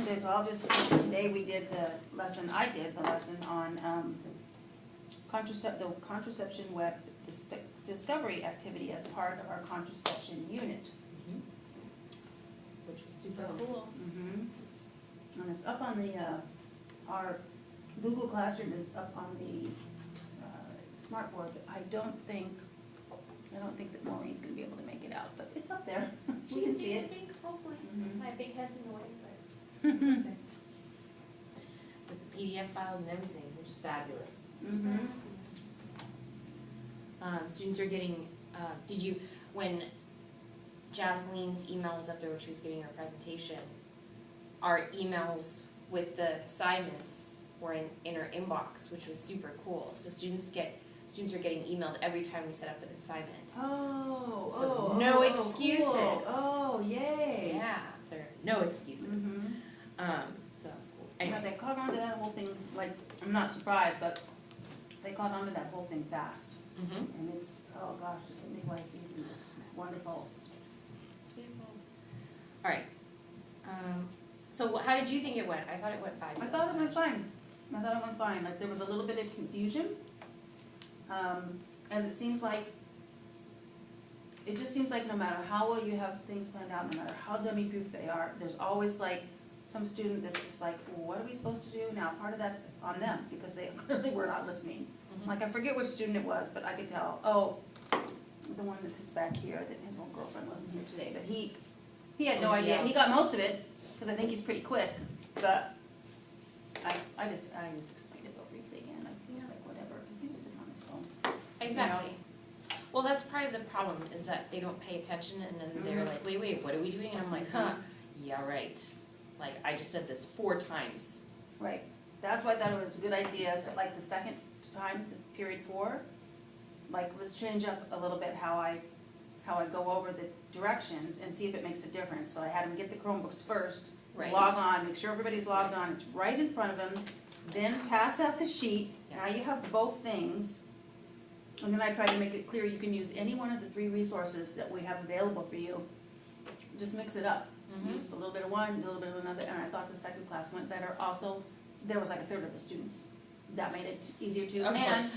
Okay, so I'll just, today we did the lesson, I did the lesson on contraception web discovery activity as part of our contraception unit. Which was super cool. And it's up on the, our Google Classroom is up on the smartboard, but I don't think that Maureen's gonna be able to make it out, but it's up there. She can see it. I think, hopefully. My big head's in the way, but With the PDF files and everything, which is fabulous. Students are getting, when Jaslene's email was up there when she was giving her presentation, our emails with the assignments were in her inbox, which was super cool. So students are getting emailed every time we set up an assignment. No excuses. Cool. Oh, yay. Yeah, there are no excuses. So that was cool. Anyway. They caught on to that whole thing, like, I'm not surprised, but they caught on to that whole thing fast. And it's, oh gosh, it's a big life easy. It's wonderful. It's beautiful. All right. So how did you think it went? I thought it went fine. I thought it went fine. Like, there was a little bit of confusion. As it seems like, it just seems like no matter how well you have things planned out, no matter how dummy proof they are, there's always like some student that's just like, well, what are we supposed to do? Now, part of that's on them because they clearly were not listening. Like, I forget which student it was, but I could tell, the one that sits back here, that his little girlfriend wasn't here today, but he had no idea. He got most of it, because I think he's pretty quick, but I just explained it real briefly again. I was like, whatever, because he was sitting on his phone. Exactly. Well, that's part of the problem, is that they don't pay attention, and then they're like, wait, what are we doing? And I'm like, yeah, right. Like, I just said this 4 times. Right. That's why I thought it was a good idea, so like the second time, period 4, like, let's change up a little bit how I go over the directions and see if it makes a difference. So I had him get the Chromebooks first, log on, make sure everybody's logged on, it's right in front of him, then pass out the sheet. Now you have both things. And then I try to make it clear you can use any one of the 3 resources that we have available for you. Just mix it up. Use a little bit of one, a little bit of another, and I thought the second class went better. Also, there was like a third of the students. That made it easier too. Of course.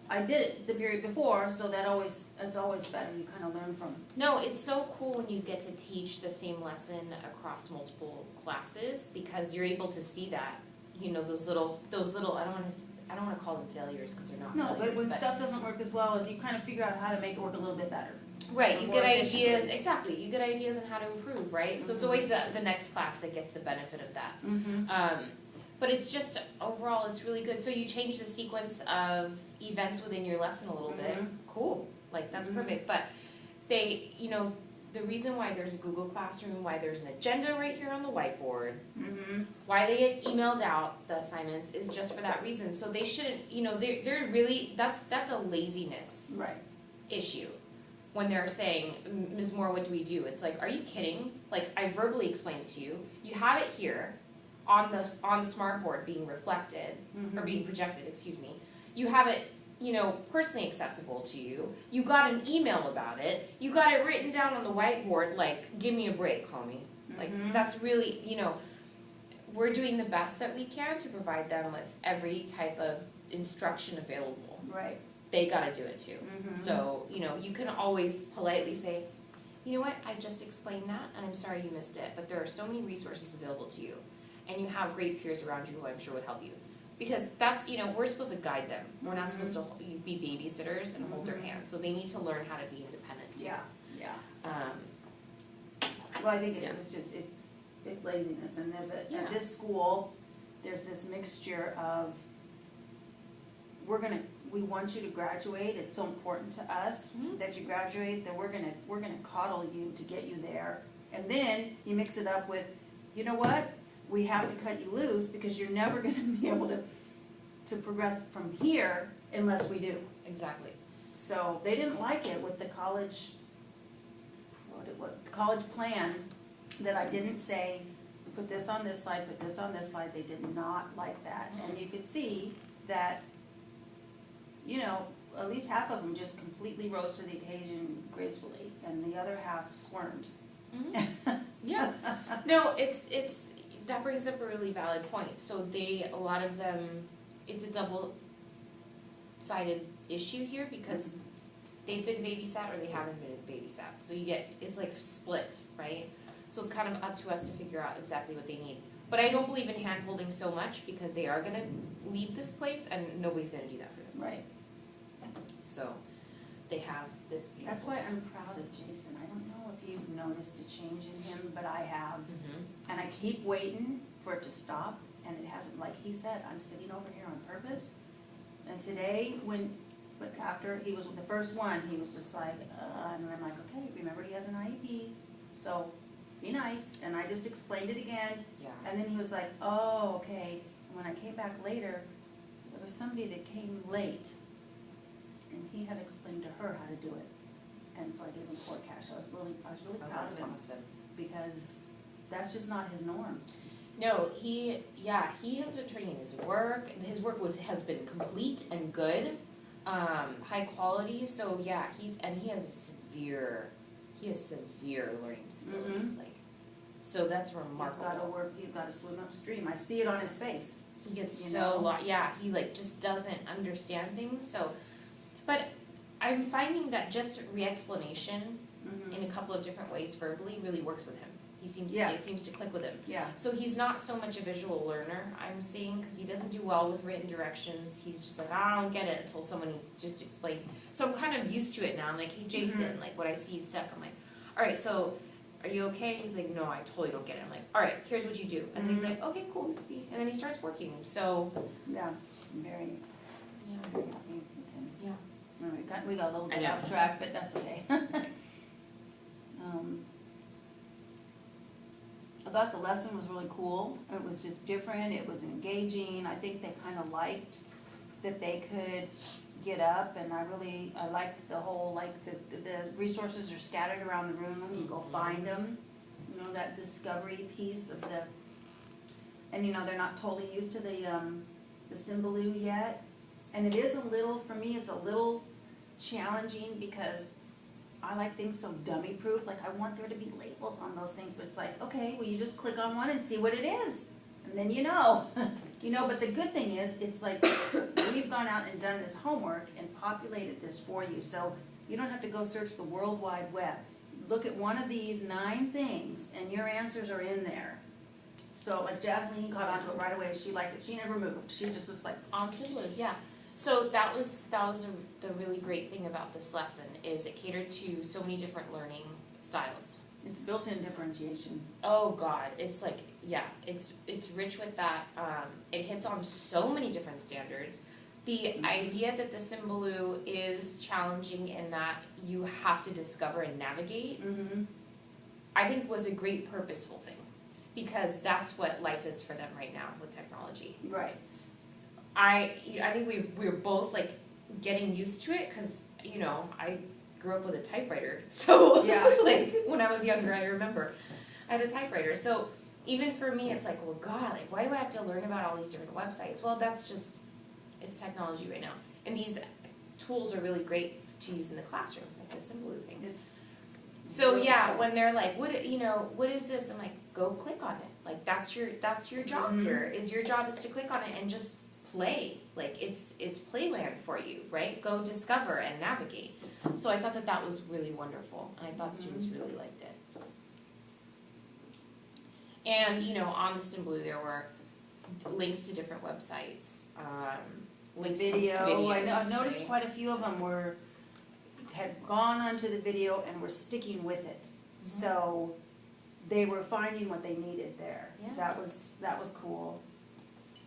I did it the period before, so it's always better. You kind of learn from. No, it's so cool when you get to teach the same lesson across multiple classes, because you're able to see that, those little. I don't want to call them failures, because they're not failures. No, but when stuff doesn't work as well, as you kind of figure out how to make it work a little bit better. Right, you get ideas, exactly. You get ideas on how to improve, right? So it's always the next class that gets the benefit of that. But it's just, overall, it's really good. So you change the sequence of events within your lesson a little bit. Cool, like, that's perfect. But they, the reason why there's a Google Classroom, why there's an agenda right here on the whiteboard, why they get emailed out, the assignments, is just for that reason. So they shouldn't, they're really, that's a laziness issue. When they're saying, Ms. Moore, what do we do? It's like, are you kidding? Like, I verbally explained it to you. You have it here on the smartboard being reflected, or being projected, excuse me. You have it, personally accessible to you. You got an email about it. You got it written down on the whiteboard, like, give me a break, homie. Like, that's really, we're doing the best that we can to provide them with every type of instruction available. Right. They gotta do it too. So, you can always politely say, you know what, I just explained that, and I'm sorry you missed it, but there are so many resources available to you, and you have great peers around you who I'm sure would help you. Because that's, we're supposed to guide them. We're not supposed to be babysitters and hold their hand. So they need to learn how to be independent too. Yeah. Well, I think it's just, it's laziness, and there's at this school, there's this mixture of, we want you to graduate. It's so important to us that you graduate, that we're gonna coddle you to get you there. And then you mix it up with, you know what? We have to cut you loose, because you're never gonna be able to progress from here unless we do. Exactly. So they didn't like it with the college, college plan, that I didn't say, put this on this slide, put this on this slide. They did not like that. And you could see that, at least half of them just completely rose to the occasion gracefully, and the other half squirmed. Yeah. No, it's that brings up a really valid point. So a lot of them, it's a double-sided issue here because they've been babysat or they haven't been babysat. So it's like split, right? So it's kind of up to us to figure out exactly what they need. But I don't believe in hand-holding so much because they are gonna leave this place and nobody's gonna do that for them. Right. So they have this beautiful. That's why I'm proud of Jason. I don't know if you've noticed a change in him, but I have. And I keep waiting for it to stop, and it hasn't. Like he said, I'm sitting over here on purpose. And today, but after he was the first one, he was just like, and I'm like, okay, remember he has an IEP, so be nice. And I just explained it again. Yeah. And then he was like, oh, okay. And when I came back later, there was somebody that came late, and he had explained to her how to do it. And so I gave him court cash. I was really proud of him. Awesome. Because that's just not his norm. No, he has been training his work. His work has been complete and good, high quality. So yeah, he has severe learning disabilities. Like, so that's remarkable. He's got to swim upstream. I see it on his face. He gets he like just doesn't understand things. So, but I'm finding that just re-explanation in a couple of different ways verbally really works with him. It seems to click with him. Yeah. So he's not so much a visual learner, I'm seeing, because he doesn't do well with written directions. He's just like, I don't get it until someone just explains. So I'm kind of used to it now. I'm like, hey, Jason, like what I see is stuck. I'm like, all right, so are you okay? He's like, no, I totally don't get it. I'm like, all right, here's what you do. And then he's like, okay, cool, Misty. And then he starts working. So yeah, I'm very happy with him. Yeah. All right, we got a little bit off track, but that's okay. I thought the lesson was really cool. It was just different. It was engaging. I think they kind of liked that they could get up, and I liked the whole, like, the resources are scattered around the room. You go find them. You know, that discovery piece of and you know, they're not totally used to the Symbaloo yet. And it is for me, it's a little challenging because I like things so dummy proof. Like I want there to be labels on those things, but it's like, okay, well you just click on one and see what it is. And then you know. But the good thing is, it's like we've gone out and done this homework and populated this for you. So you don't have to go search the World Wide Web. Look at one of these 9 things and your answers are in there. So like Jasmine caught onto it right away. She liked it. She never moved. She just was like, absolutely, yeah. So that was the really great thing about this lesson is it catered to so many different learning styles. It's built-in differentiation. Oh God, it's like, yeah, it's rich with that. It hits on so many different standards. The idea that the Symbaloo is challenging in that you have to discover and navigate, I think was a great purposeful thing because that's what life is for them right now with technology. Right. I think we were both like getting used to it because I grew up with a typewriter, so yeah. Like when I was younger, I remember I had a typewriter. So even for me, it's like, well, God, like why do I have to learn about all these different websites? Well, it's technology right now, and these tools are really great to use in the classroom, like the Symbaloo thing. So yeah, when they're like, what is this? I'm like, go click on it. Like that's your job here. Your job is to click on it and just play. Like it's playland for you, right? Go discover and navigate. So I thought that was really wonderful, and I thought students really liked it. And on the Symbaloo there were links to different websites, links to videos. I've noticed quite a few of them had gone onto the video and were sticking with it. So they were finding what they needed there. Yeah. That was cool.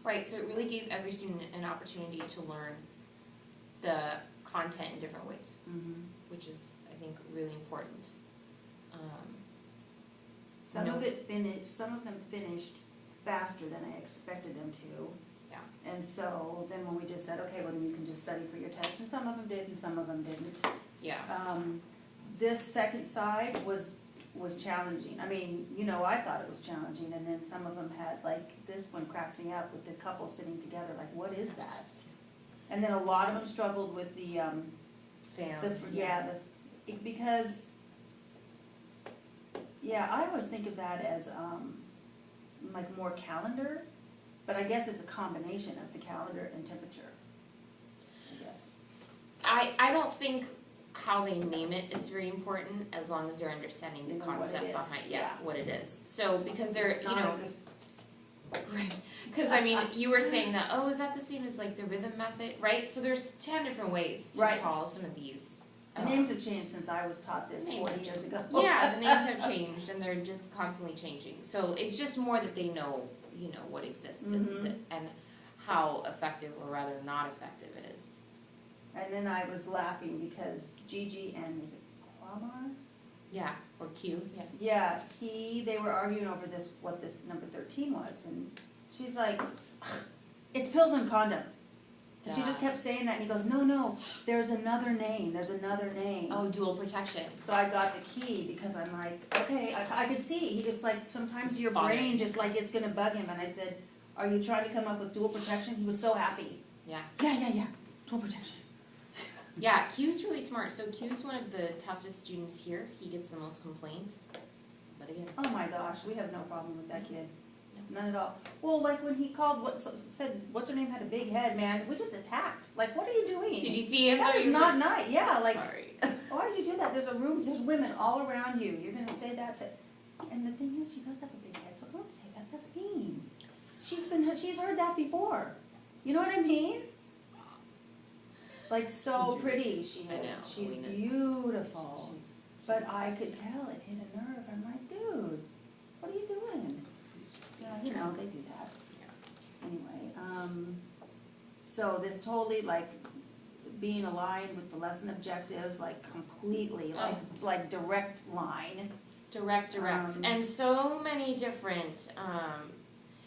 Right, so it really gave every student an opportunity to learn the content in different ways, which is, I think, really important. Some of them finished faster than I expected them to. Yeah. And so then when we just said, okay, well then you can just study for your test, and some of them did and some of them didn't. Yeah. This second side was challenging. I mean, I thought it was challenging, and then some of them had, like, this one cracked me up with the couple sitting together, like, what is that? And then a lot of them struggled with the, because, I always think of that as, like more calendar, but I guess it's a combination of the calendar and temperature, I guess. I don't think how they name it is very important, as long as they're understanding the You know what it concept is. behind, Yeah. what it is. So, because they're, It's you not a know, good- right, because I mean, you were saying that, oh, is that the same as like the rhythm method, right? So there's 10 different ways to Right. call some of these. The names have changed since I was taught this Names 40 have years ago. Yeah, the names have changed, and they're just constantly changing. So it's just more that they know, you know, what exists Mhm. and how effective, or rather not effective, it is. And then I was laughing because Gigi and, is it Quamar? Yeah, or Q, yeah. Yeah, they were arguing over what this number 13 was, and she's like, it's pills and condom. And she just kept saying that, and he goes, no, there's another name. Oh, dual protection. So I got the key, because I'm like, okay, I could see, he just like, sometimes your Bought it. brain just like, it's gonna bug him, and I said, are you trying to come up with dual protection? He was so happy. Yeah. Yeah, dual protection. Yeah, Q's really smart. So Q's one of the toughest students here. He gets the most complaints. But again, Oh my gosh, we have no problem with that kid. None at all. Well, like when he called, said, what's her name had a big head, man, we just attacked. Like, what are you doing? did you see him? That is not nice. Yeah, like, Sorry. why did you do that? There's women all around you. You're gonna say that to, and the thing is, she does have a big head, so don't say that. That's mean. She's heard that before. You know what I mean? Like, so She's really- pretty she I know, is. She's Alina's- beautiful. But she's I just- could tell it hit a nerve. I'm like, dude, what are you doing? she's just Yeah, being you know, a they do that. Yeah. Anyway, so this totally like being aligned with the lesson objectives, like completely, like direct line. Direct, and so many different.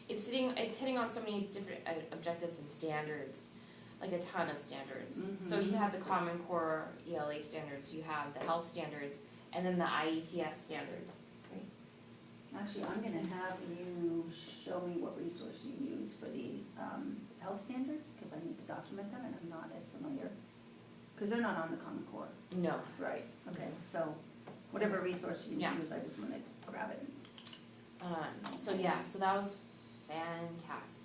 It's hitting on so many different objectives and standards, like a ton of standards. So you have the Common Core ELA standards, you have the health standards, and then the IETS standards. Right? Actually, I'm gonna have you show me what resource you use for the health standards, because I need to document them, and I'm not as familiar. Because they're not on the Common Core. No. Right, okay, so whatever resource you Yeah. use, I just wanted to grab it. So yeah, so that was fantastic.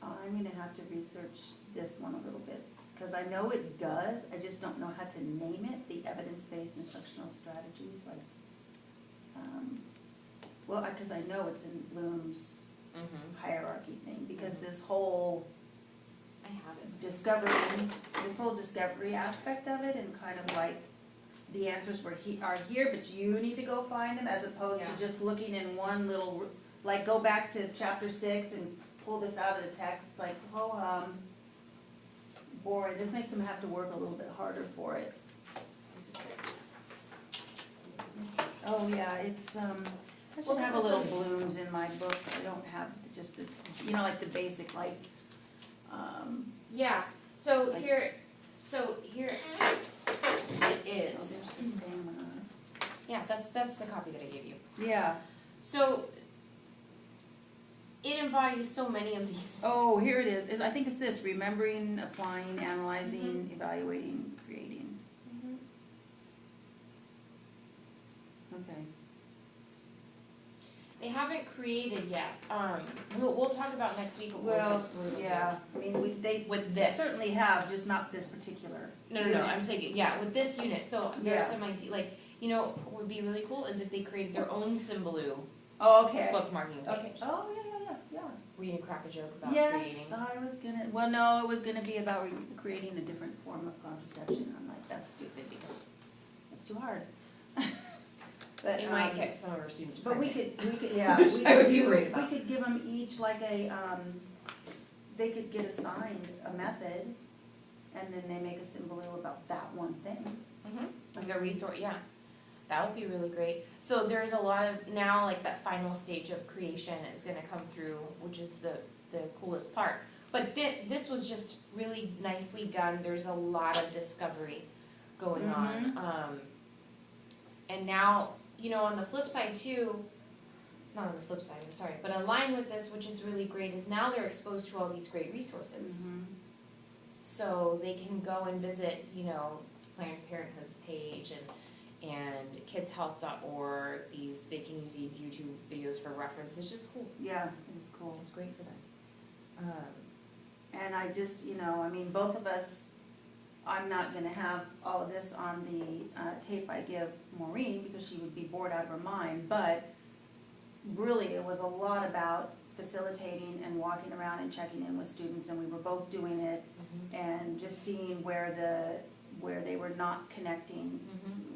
I'm gonna have to research this one a little bit, because I know it does, I just don't know how to name it, the evidence-based instructional strategies, like, well, because I know it's in Bloom's hierarchy thing, because this whole I have it. discovery aspect of it, and kind of like, the answers are here, but you need to go find them, as opposed to Yeah. just looking in one little, like, go back to chapter 6 and pull this out of the text, like, boy, this makes them have to work a little bit harder for it. This is it. Oh, yeah, it's, I Well, should have a this is little a- blooms in my book, I don't have, just, it's, you know, like the basic, like, Yeah. So Like- here it oh, is. there's the stamina. Yeah, that's the copy that I gave you. Yeah, So it embodies so many of these. oh, here it is, I think it's this, remembering, applying, analyzing, evaluating, creating, Mhm. okay. They haven't created yet. We'll talk about next week. What we'll do. Yeah, I mean, they With this. certainly have, just not this particular. No. unit. I'm saying yeah with this unit. So there's Yeah. some idea like what would be really cool is if they created their own Symbaloo Oh, okay. bookmarking page. Okay, oh, yeah. Where you crack a joke about Yes, creating. I was gonna, well, no, it was gonna be about creating a different form of contraception. I'm like, that's stupid because it's too hard. But, It might get some of our students but we pregnant. could, yeah. Which we I would could be do- worried about. We could give them each like they could get assigned a method, and then they make a symbol about that one thing. Like a resource, yeah. That would be really great. So there's a lot of, now like that final stage of creation is gonna come through, which is the coolest part. But this was just really nicely done. There's a lot of discovery going on. And now, on the flip side too, not on the flip side, I'm sorry, but aligned with this, which is really great, is now they're exposed to all these great resources. So they can go and visit, Planned Parenthood's page and kidshealth.org, they can use these YouTube videos for reference. It's just cool. Yeah, it was cool. It's great for them. And I just, I mean, both of us, I'm not gonna have all of this on the tape I give Maureen because she would be bored out of her mind, but really it was a lot about facilitating and walking around and checking in with students, and we were both doing it and just seeing where they were not connecting,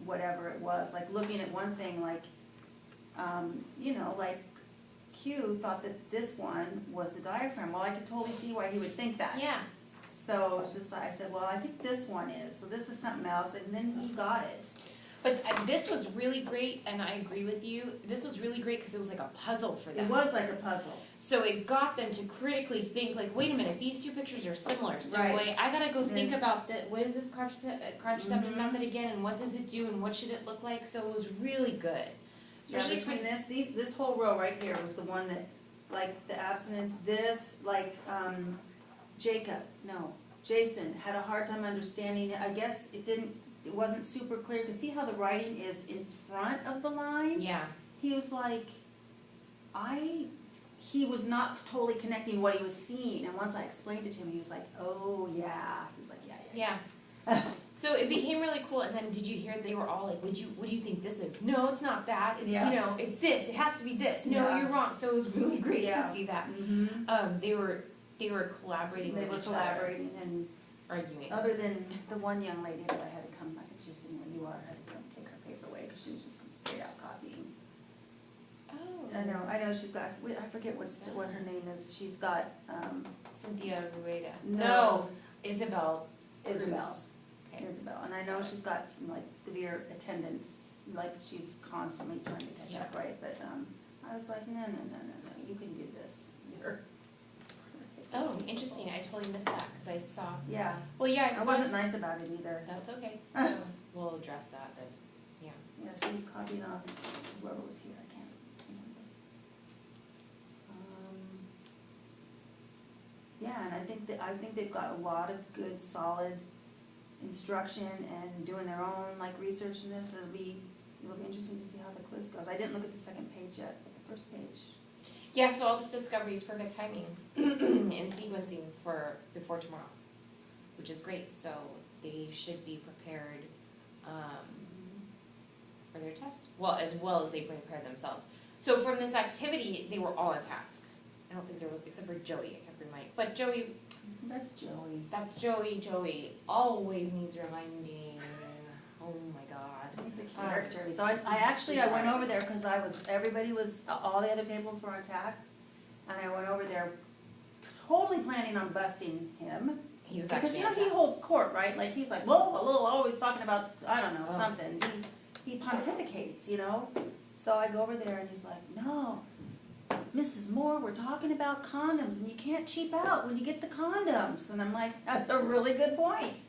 whatever it was, like looking at one thing like, like Q thought that this one was the diaphragm. Well, I could totally see why he would think that. Yeah. So it was just like, I said, well, I think this one is, so this is something else, and then he got it. But this was really great, and I agree with you. This was really great because it was like a puzzle for them. It was like a puzzle. So it got them to critically think, like, wait a minute, these two pictures are similar. So Right. wait, I gotta go think about what is this contraceptive method again, and what does it do, and what should it look like? So it was really good. Especially Yeah, between this whole row right here was the one that, like, the abstinence, Jason had a hard time understanding it. I guess it wasn't super clear, because see how the writing is in front of the line? Yeah. He was like, he was not totally connecting what he was seeing, and once I explained it to him, he was like, oh, yeah. He's like, yeah. So it became really cool, and then did you hear they were all like, what do you think this is? No, it's not that. It's, it's this. It has to be this. No, Yeah. you're wrong. So it was really great Yeah. to see that. Mm-hmm. They were collaborating They with were each collaborating, and other, arguing. other than the one young lady that I had to come, I think she was sitting where you are, I had to come take her paper away, because she was just straight out copying. Oh. I know she's got, I forget what her name is, she's got, Cynthia Rueda. No. Isabel. Cruz. Isabel. Okay. Isabel, and I know she's got some like severe attendance, like she's constantly trying to catch up, right? But, I was like, no, you can do this, you're. Oh, interesting. I totally missed that because I saw. Yeah. Well, yeah, I wasn't nice about it either. That's okay. So we'll address that then. Yeah. Yeah, she was copying off whoever was here, I can't remember. Yeah, and I think they've got a lot of good, solid instruction and doing their own like research in this. It'll be interesting to see how the quiz goes. I didn't look at the second page yet, but the first page. Yeah, so all this discovery is perfect timing in sequencing for before tomorrow, which is great. So they should be prepared for their test, well as they prepare themselves. So from this activity, they were all on task. I don't think there was, except for Joey, I kept reminding. But Joey. That's Joey. That's Joey. Joey always needs reminding. Oh my God. He's a character. So I went over there because all the other tables were on task, and I went over there totally planning on busting him. He was because actually he holds court, right? Like he's like, whoa, always talking about, I don't know, something. He pontificates, So I go over there and he's like, no, Mrs. Moore, we're talking about condoms, and you can't cheap out when you get the condoms. And I'm like, that's a really good point.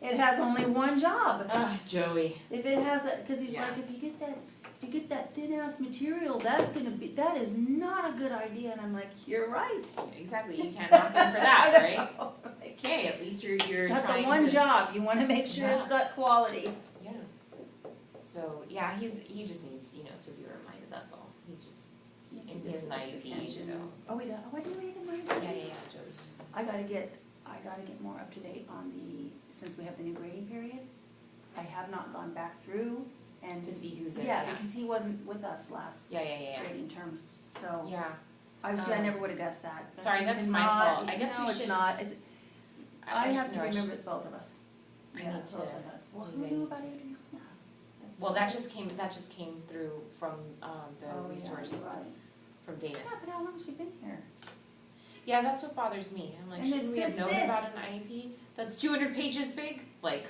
It has only one job. Joey. If it has because he's like, if you get that thin ass material, that is not a good idea. And I'm like, you're right. Exactly. You can't knock him for that, right? Okay, at least you're got trying the one to... job. You want to make sure it's got quality. Yeah. So yeah, he just needs to be reminded. That's all. He has an IEP. So. Oh wait, I didn't read the Yeah. Joey. I gotta get more up to date on since we have the new grading period. I have not gone back through and to see who's in. Yeah, because he wasn't with us last Yeah. grading term. So yeah. Obviously, I never would have guessed that. Sorry, that's my fault. I guess no, we it's should. not. I have to no, remember it, both of us. I Yeah, need to. both of us. Well, who maybe knew need about to. it? Yeah. Well, that just came through from the resource Yeah, right. from Dana. Yeah, but how long has she been here? Yeah, that's what bothers me. I'm like, And shouldn't it's we have this known thick. about an IEP that's 200 pages big? Like,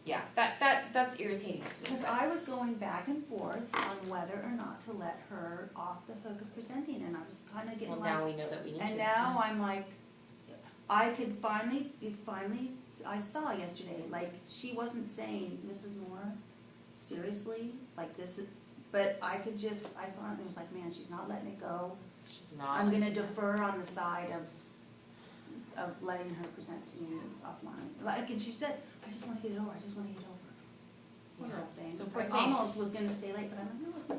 yeah, that's irritating to me. Because I was going back and forth on whether or not to let her off the hook of presenting, and I was kind of getting Well, like. now we know that we need to. And now I'm like, I could finally, I saw yesterday, like, she wasn't saying, Mrs. Moore, seriously, like this is, but I could just, I thought, it was like, man, she's not letting it go. She's not. I'm gonna defer on the side of letting her present to me offline. Like, and she said, I just wanna get it over, Poor little thing. So poor I thing. almost was gonna stay late, but I'm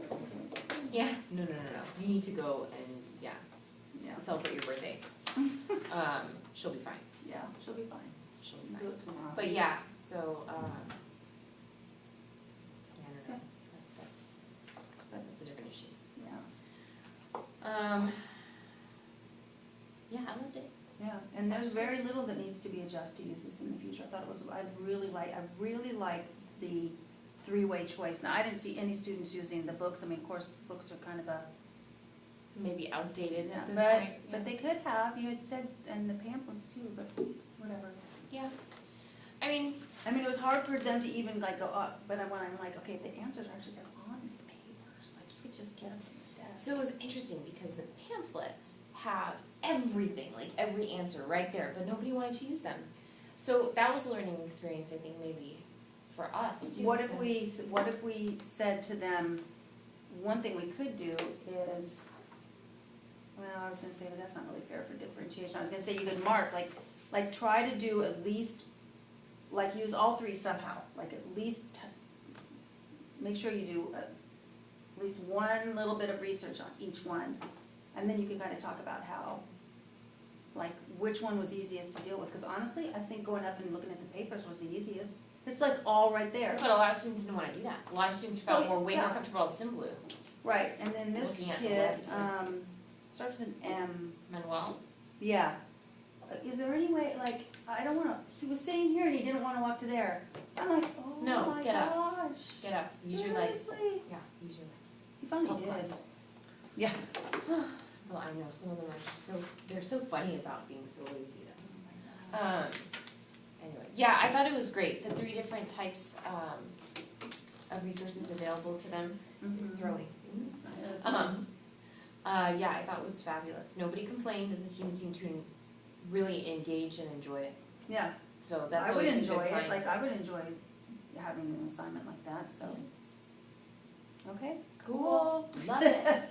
like, no. Yeah. No. You need to go and Yeah, celebrate your birthday. She'll be fine. yeah, she'll be fine. She'll be Do fine. it tomorrow. But yeah, so yeah, I don't know. That's a different issue. Yeah, Yeah, I loved it. yeah, and there's very little that needs to be adjusted to use this in the future. I thought it was, I really like the three-way choice. Now, I didn't see any students using the books. I mean, of course, books are kind of a, Maybe outdated at this but, point. but they could have, you had said, and the pamphlets too, but whatever. Yeah. I mean, It was hard for them to even like go up, but when I'm like, okay, the answers are actually on these papers, like you could just get them from your desk. so it was interesting because the pamphlets have everything, like every answer right there, but nobody wanted to use them. So that was a learning experience, I think, maybe for us too. What if we said to them, one thing we could do is, well, I was gonna say, but that's not really fair for differentiation. I was gonna say you could mark, like try to do at least, like use all three somehow, like at least, make sure you do at least one little bit of research on each one. And then you can kind of talk about how, like, which one was easiest to deal with. Because honestly, I think going up and looking at the papers was the easiest. It's like all right there. But a lot of students didn't want to do that. A lot of students felt way more yeah. comfortable with Sim Blue. Right, and then this Looking at the kid, web, starts with an M. Manuel? Yeah. Is there any way, like, I don't wanna, he was sitting here and he didn't wanna walk to there. I'm like, oh No, my get up. gosh. Get up. Use your legs. Seriously? Yeah, use your legs. He finally It's did. helpful. Yeah. Well, I know, some of them are just so, they're so funny about being so lazy though. Oh my God. Anyway, yeah, I thought it was great, the 3 different types of resources available to them. Mhm. Throwing. It was Yeah, I thought it was fabulous. Nobody complained, that the students seemed to really engage and enjoy it. Yeah, So that's I would always a enjoy good sign. it, like, I would enjoy having an assignment like that, so. Okay, Cool. Love it.